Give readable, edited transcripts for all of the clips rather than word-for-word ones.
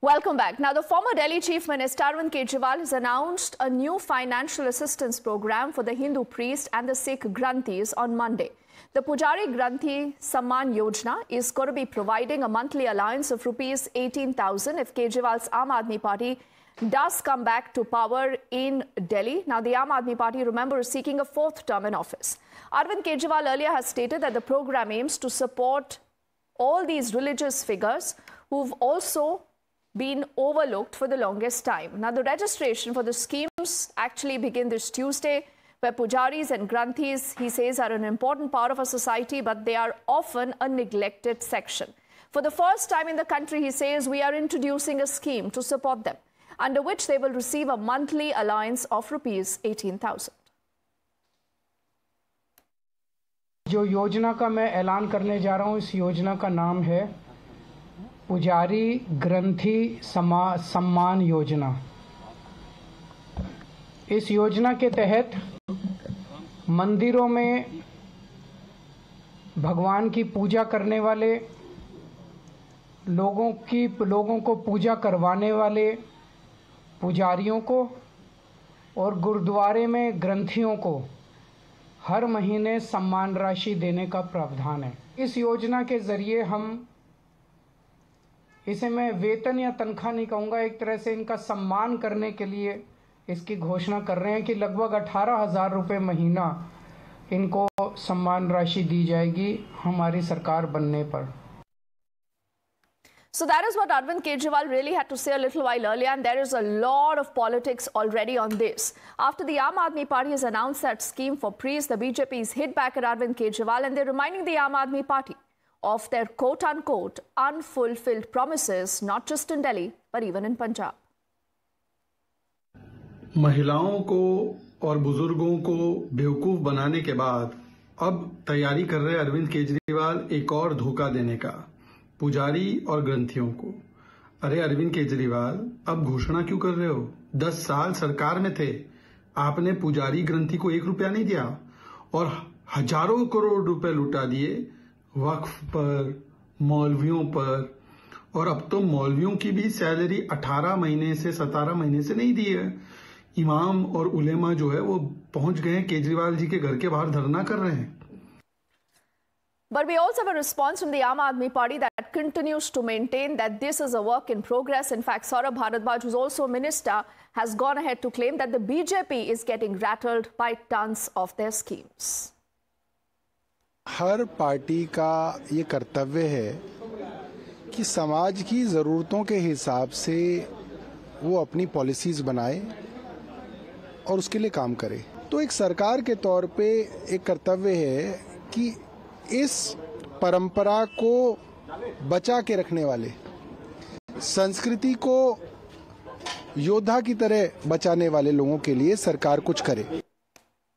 Welcome back. Now, the former Delhi Chief Minister Arvind Kejriwal has announced a new financial assistance program for the Hindu priests and the Sikh Granthis on Monday. The Pujari Granthi Samman Yojana is going to be providing a monthly allowance of rupees 18,000 if Kejriwal's Aam Aadmi Party does come back to power in Delhi. Now, the Aam Aadmi Party, remember, is seeking a fourth term in office. Arvind Kejriwal earlier has stated that the program aims to support all these religious figures who've also been overlooked for the longest time. Now, the registration for the schemes actually begin this Tuesday, where Pujaris and Granthis, he says, are an important part of our society, but they are often a neglected section. For the first time in the country, he says, we are introducing a scheme to support them, under which they will receive a monthly allowance of rupees 18,000. जो योजना का मैं ऐलान करने जा रहा हूं, इस योजना का नाम है पुजारी ग्रंथी सम्मान योजना। इस योजना के तहत मंदिरों में भगवान की पूजा करने वाले लोगों को पूजा करवाने वाले पुजारियों को और गुरुद्वारे में ग्रंथियों को हर महीने सम्मान राशि देने का प्रावधान है। इस योजना के जरिए हम इसे मैं वेतन या तनख्वाह नहीं कहूँगा, एक तरह से इनका सम्मान करने के लिए इसकी घोषणा कर रहे हैं कि लगभग 18,000 रुपये महीना इनको सम्मान राशि दी जाएगी हमारी सरकार बनने पर। So that is what Arvind Kejriwal really had to say a little while earlier, and there is a lot of politics already on this. After the Aam Aadmi Party has announced that scheme for priests, the BJP is hit back at Arvind Kejriwal, and they're reminding the Aam Aadmi Party of their quote-unquote unfulfilled promises, not just in Delhi, but even in Punjab. महिलाओं को और बुजुर्गों को बेवकूफ बनाने के बाद अब तैयारी कर रहे अरविंद केजरीवाल एक और धोखा देने का पुजारी और ग्रंथियों को। अरे अरविंद केजरीवाल, अब घोषणा क्यों कर रहे हो? 10 साल सरकार में थे, आपने पुजारी ग्रंथी को 1 रुपया नहीं दिया और हजारों करोड़ रुपए लुटा दिए वक्फ पर, मौलवियों पर। और अब तो मौलवियों की भी सैलरी 18 महीने से 17 महीने से नहीं दी है। इमाम और उलेमा जो है वो पहुंच गए हैं, केजरीवाल जी के घर के बाहर धरना कर रहे हैं। But we also have a response from the Aam Aadmi Party that continues to maintain that this is a work in progress. In fact, Saurabh Bharadwaj, who's also a minister, has gone ahead to claim that the BJP is getting rattled by tons of their schemes. Her party का ये कर्तव्य है कि समाज की ज़रूरतों के हिसाब से वो अपनी पॉलिसीज़ बनाए और उसके लिए काम करे। तो एक सरकार के तौर पे एक कर्तव्य है कि इस परंपरा को बचा के रखने वाले, संस्कृति को योद्धा की तरह बचाने वाले लोगों के लिए सरकार कुछ करे।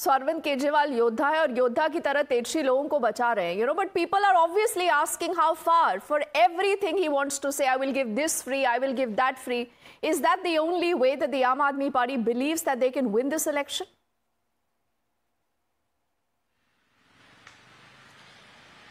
Arvind Kejriwal योद्धा है और योद्धा की तरह तेजस्वी लोगों को बचा रहे हैं, but people are obviously asking how far. For everything he wants to say, I will give this free, I will give that free. Is that the only way that the Aam Aadmi Party believes that they can win this election?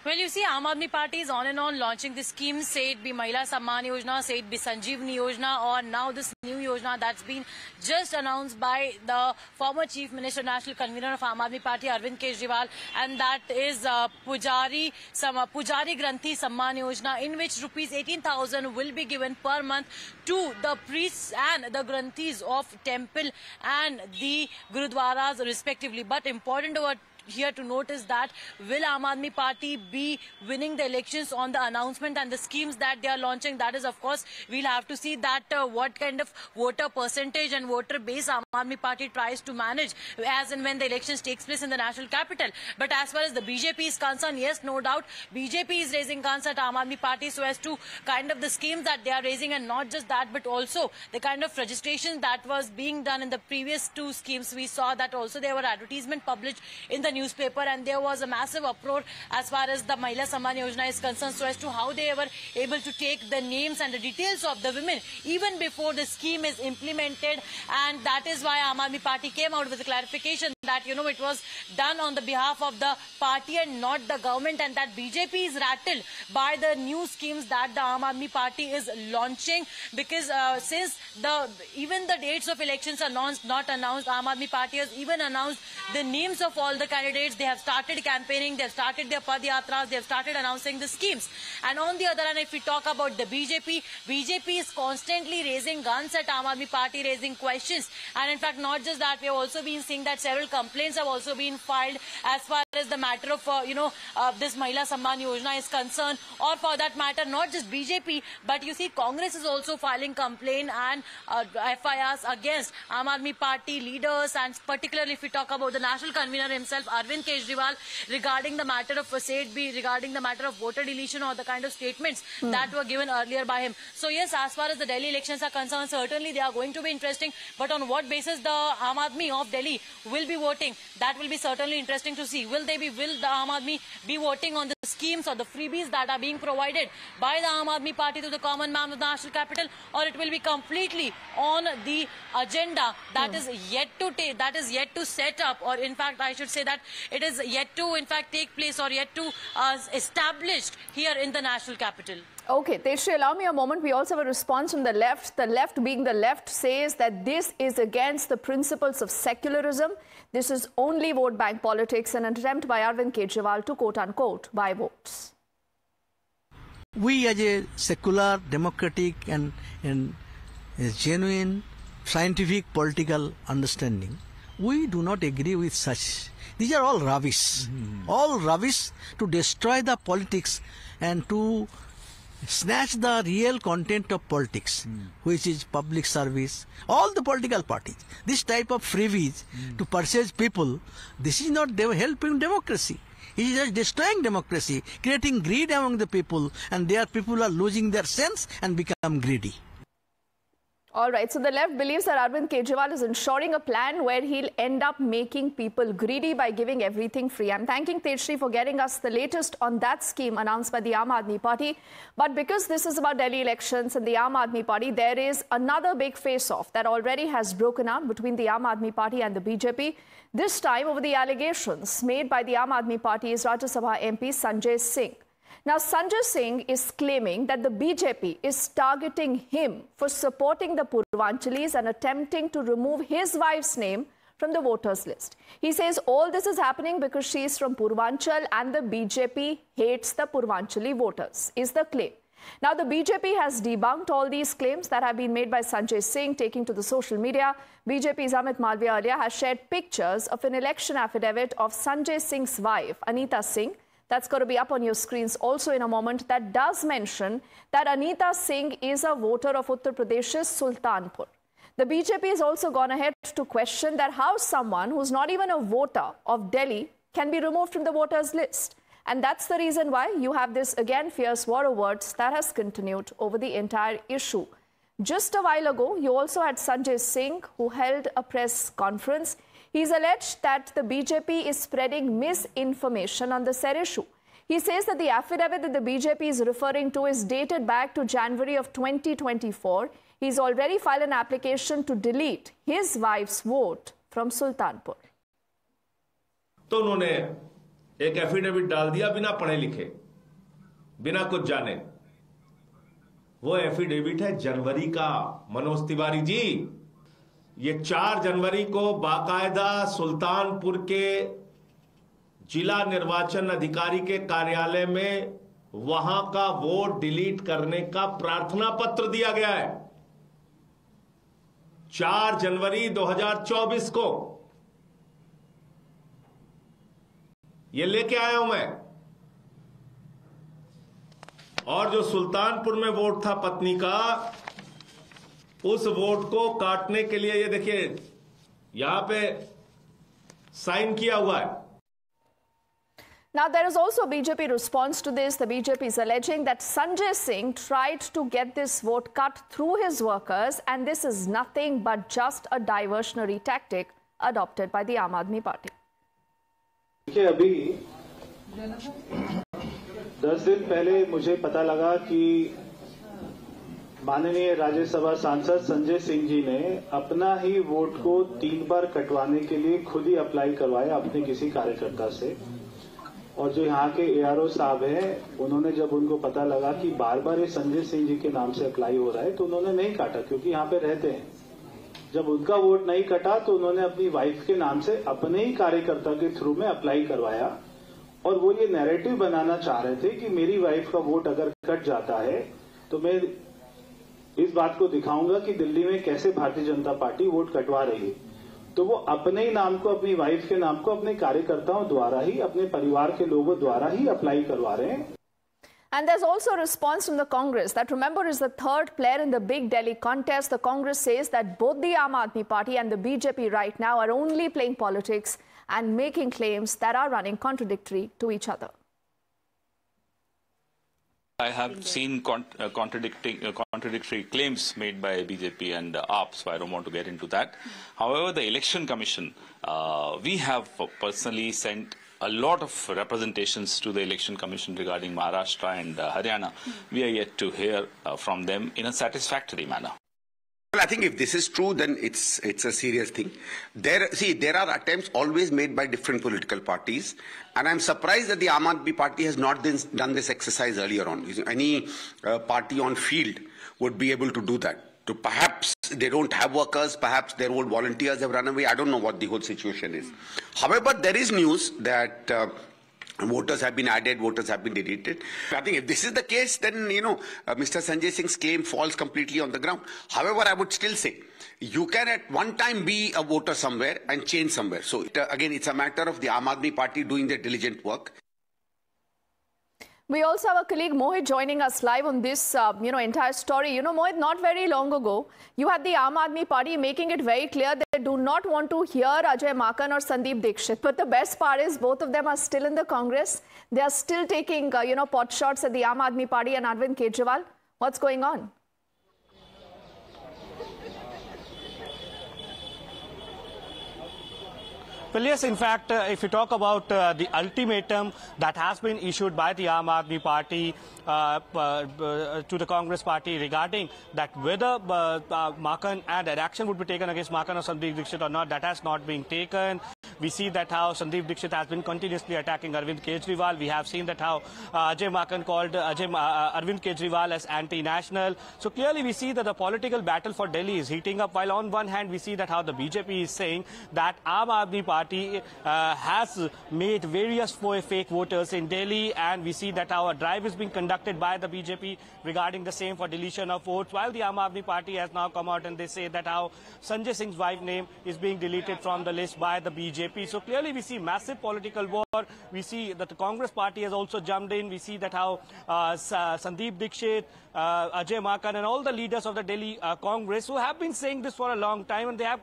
Well, you see, Aam Aadmi Party is on and on launching this scheme, say it be Mahila Samman Yojana, say it be Sanjeevani Yojana, or now this new Yojana that's been just announced by the former Chief Minister, National Convener of Aam Aadmi Party, Arvind Kejriwal, and that is Pujari Granthi Samman Yojana, in which rupees 18,000 will be given per month to the priests and the Granthis of temple and the Gurudwaras respectively. But important over here to note is that will Aam Aadmi Party be winning the elections on the announcement and the schemes that they are launching? That is, of course, we'll have to see that what kind of voter percentage and voter base Aam Aadmi Party tries to manage as and when the elections takes place in the national capital. But as far as the BJP is concerned, yes, no doubt, BJP is raising guns at Aam Aadmi Party so as to kind of the schemes that they are raising, and not just that, but also the kind of registration that was being done in the previous 2 schemes. We saw that also there were advertisements published in the newspaper, and there was a massive uproar as far as the Mahila Samman Yojana is concerned, so as to how they were able to take the names and the details of the women even before the scheme is implemented. And that is why Aam Aadmi Party came out with a clarification that, you know, it was done on the behalf of the party and not the government, and that BJP is rattled by the new schemes that the Aam Aadmi Party is launching, because since even the dates of elections are not announced, Aam Aadmi Party has even announced the names of all the candidates. They have started campaigning, they have started their Padyatras, they have started announcing the schemes. And on the other hand, if we talk about the BJP is constantly raising guns at Aam Aadmi Party, raising questions. And in fact, not just that, we have also been seeing that several complaints have also been filed as far as the matter of, this Mahila Samman Yojana is concerned, or for that matter, not just BJP, but you see Congress is also filing complaint and FIRs against Aam Aadmi Party leaders, and particularly if we talk about the national convener himself, Arvind Kejriwal, regarding the matter of regarding the matter of voter deletion or the kind of statements that were given earlier by him. So yes, as far as the Delhi elections are concerned, certainly they are going to be interesting, but on what basis the Aam Aadmi of Delhi will be voting, that will be certainly interesting to see. Will the Aam Aadmi be voting on the schemes or the freebies that are being provided by the Aam Aadmi Party to the common man of the national capital, or it will be completely on the agenda that is yet to set up, or in fact I should say that it is yet to in fact take place, or yet to established here in the national capital. Okay, Tejashree, allow me a moment. We also have a response from the left. The left, being the left, says that this is against the principles of secularism. This is only vote bank politics, an attempt by Arvind Kejriwal to quote-unquote buy votes. We as a secular, democratic and a genuine scientific political understanding, we do not agree with such. These are all rubbish. All rubbish to destroy the politics and to snatch the real content of politics, which is public service. All the political parties, this type of freebies to purchase people, this is not helping democracy. It is just destroying democracy, creating greed among the people, and their people are losing their sense and become greedy. All right, so the left believes that Arvind Kejriwal is ensuring a plan where he'll end up making people greedy by giving everything free. I'm thanking Tejashree for getting us the latest on that scheme announced by the Aam Aadmi Party. But because this is about Delhi elections and the Aam Aadmi Party, there is another big face-off that already has broken out between the Aam Aadmi Party and the BJP. This time over the allegations made by the Aam Aadmi Party's Rajya Sabha MP Sanjay Singh. Now, Sanjay Singh is claiming that the BJP is targeting him for supporting the Purvanchalis and attempting to remove his wife's name from the voters list. He says all this is happening because she is from Purvanchal and the BJP hates the Purvanchali voters, is the claim. Now, the BJP has debunked all these claims that have been made by Sanjay Singh, taking to the social media. BJP's Amit Malviya earlier has shared pictures of an election affidavit of Sanjay Singh's wife, Anita Singh. That's going to be up on your screens also in a moment. That does mention that Anita Singh is a voter of Uttar Pradesh's Sultanpur. The BJP has also gone ahead to question that how someone who's not even a voter of Delhi can be removed from the voters list. And that's the reason why you have this, again, fierce war of words that has continued over the entire issue. Just a while ago, you also had Sanjay Singh, who held a press conference. He's alleged that the BJP is spreading misinformation on the said issue. He says that the affidavit that the BJP is referring to is dated back to January of 2024. He's already filed an application to delete his wife's vote from Sultanpur. तो उन्होंने एक affidavit डाल दिया बिना पढ़े लिखे, बिना कुछ जाने. वो एफिडेविट है जनवरी का. मनोज तिवारी जी, ये 4 जनवरी को बाकायदा सुल्तानपुर के जिला निर्वाचन अधिकारी के कार्यालय में वहां का वोट डिलीट करने का प्रार्थना पत्र दिया गया है. 4 जनवरी 2024 को ये लेके आया हूं मैं. और जो सुल्तानपुर में वोट था पत्नी का, उस वोट को काटने के लिए ये देखिए यहां पे साइन किया हुआ है. Now, there is also a BJP response to this. The BJP is alleging that Sanjay Singh tried to get this vote cut through his workers, and this is nothing but just a diversionary tactic adopted by the Aam Aadmi Party. देखिए, अभी 10 दिन पहले मुझे पता लगा कि माननीय राज्यसभा सांसद संजय सिंह जी ने अपना ही वोट को 3 बार कटवाने के लिए खुद ही अप्लाई करवाया अपने किसी कार्यकर्ता से। और जो यहाँ के ARO साहब हैं, उन्होंने जब उनको पता लगा कि बार बार ये संजय सिंह जी के नाम से अप्लाई हो रहा है, तो उन्होंने नहीं काटा, क्योंकि यहाँ पे रहते हैं। जब उनका वोट नहीं कटा तो उन्होंने अपनी वाइफ के नाम से अपने ही कार्यकर्ता के थ्रू में अप्लाई करवाया। और वो ये नैरेटिव बनाना चाह रहे थे कि मेरी वाइफ का वोट अगर कट जाता है तो मैं इस बात को दिखाऊंगा कि दिल्ली में कैसे भारतीय जनता पार्टी वोट कटवा रही है। तो वो अपने ही नाम को, अपनी वाइफ के नाम को अपने कार्यकर्ताओं द्वारा ही, अपने परिवार के लोगों द्वारा ही अप्लाई करवा रहे हैं। And there's also a response from the Congress that, remember, is the third player in the big Delhi contest. The Congress says that both the Aam Aadmi Party and the BJP right now are only playing politics and making claims that are running contradictory to each other. I have seen contradictory claims made by BJP and AAP, so I don't want to get into that. However, the Election Commission, we have personally sent a lot of representations to the Election Commission regarding Maharashtra and Haryana. We are yet to hear from them in a satisfactory manner. Well, I think if this is true, then it's a serious thing. There are attempts always made by different political parties, and I'm surprised that the Aam Aadmi Party has not done this exercise earlier on. Any party on field would be able to do that. So perhaps they don't have workers, perhaps their old volunteers have run away. I don't know what the whole situation is. However, there is news that voters have been added, voters have been deleted. I think if this is the case, then, Mr. Sanjay Singh's claim falls completely on the ground. However, I would still say, you can at one time be a voter somewhere and change somewhere. So again, it's a matter of the Aam Aadmi Party doing their diligent work. We also have our colleague Mohit joining us live on this, entire story. Mohit, not very long ago, you had the Aam Aadmi Party making it very clear that they do not want to hear Ajay Maken or Sandeep Dixit. But the best part is both of them are still in the Congress. They are still taking, pot shots at the Aam Aadmi Party and Arvind Kejriwal. What's going on? Well, yes, in fact, if you talk about the ultimatum that has been issued by the Aam Aadmi Party to the Congress Party regarding that whether Maken and an action would be taken against Maken or Sandeep Dixit or not, that has not been taken. We see that how Sandeep Dixit has been continuously attacking Arvind Kejriwal. We have seen that how Ajay Maken called Arvind Kejriwal as anti-national. So clearly we see that the political battle for Delhi is heating up, while on one hand we see that how the BJP is saying that Aam Aadmi Party has made various fake voters in Delhi, and we see that how a drive is being conducted by the BJP regarding the same for deletion of votes, while the Aam Aadmi Party has now come out and they say that how Sanjay Singh's wife name is being deleted from the list by the BJP. So clearly we see massive political war. We see that the Congress Party has also jumped in. We see that how Sandeep Dixit, Ajay Maken and all the leaders of the Delhi Congress, who have been saying this for a long time, and they have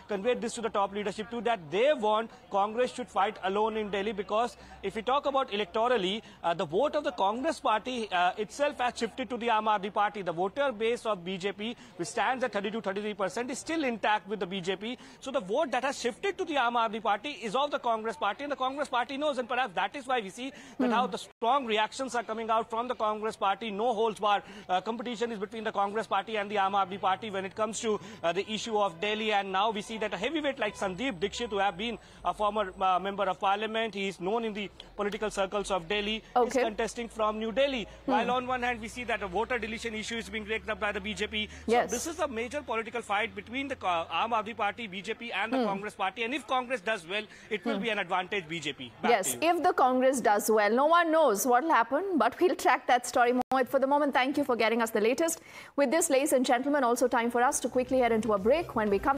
conveyed this to the top leadership too, that they want Congress should fight alone in Delhi, because if we talk about electorally, the vote of the Congress Party itself has shifted to the Aam Aadmi Party. The voter base of BJP, which stands at 32-33%, is still intact with the BJP. So the vote that has shifted to the Aam Aadmi Party is of the Congress Party, and the Congress Party knows, and perhaps that is why we see that how the strong reactions are coming out from the Congress Party. No holds barred competition is between the Congress Party and the Aam Aadmi Party when it comes to the issue of Delhi. And now we see that a heavyweight like Sandeep Dixit, who have been a former member of parliament, he is known in the political circles of Delhi, is contesting from New Delhi. While on one hand we see that a voter deletion issue is being raked up by the BJP. So this is a major political fight between the Aam Aadmi Party, BJP and the Congress Party. And if Congress does well, it will be an advantage BJP. Yes, if the Congress does well, no one knows what will happen, but we'll track that story more. For the moment, thank you for getting us the latest. With this, ladies and gentlemen, also time for us to quickly head into a break. When we come